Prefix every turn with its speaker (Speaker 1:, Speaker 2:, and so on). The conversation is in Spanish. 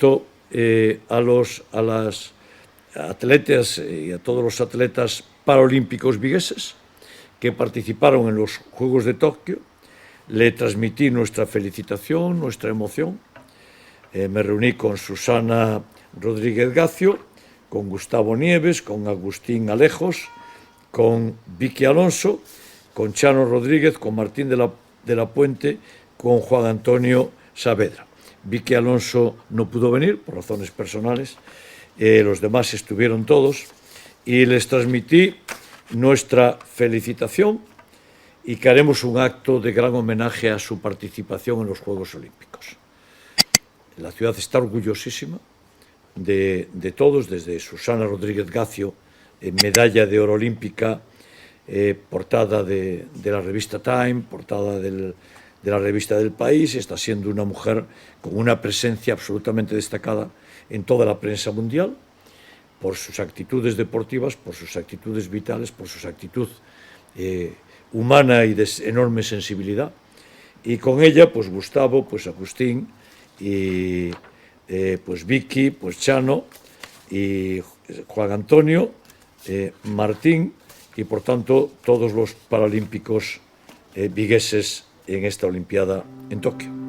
Speaker 1: felicito a las atletas y a todos los atletas paralímpicos vigueses que participaron en los Juegos de Tokio. Le transmití nuestra felicitación, nuestra emoción. Me reuní con Susana Rodríguez Gacio, con Gustavo Nieves, con Agustín Alejos, con Vicky Alonso, con Chano Rodríguez, con Martín de la Puente, con Juan Antonio Saavedra. Vicky Alonso no pudo venir por razones personales, los demás estuvieron todos y les transmití nuestra felicitación y que haremos un acto de gran homenaje a su participación en los Juegos Olímpicos. La ciudad está orgullosísima de todos, desde Susana Rodríguez Gacio, medalla de oro olímpica, portada de la revista Time, portada de la revista del País. Está siendo una mujer con una presencia absolutamente destacada en toda la prensa mundial, por sus actitudes deportivas, por sus actitudes vitales, por su actitud humana y de enorme sensibilidad. Y con ella, pues Gustavo, pues Agustín, y pues Vicky, pues Chano, y Juan Antonio, Martín, y por tanto todos los paralímpicos vigueses en esta Olimpiada en Tokio.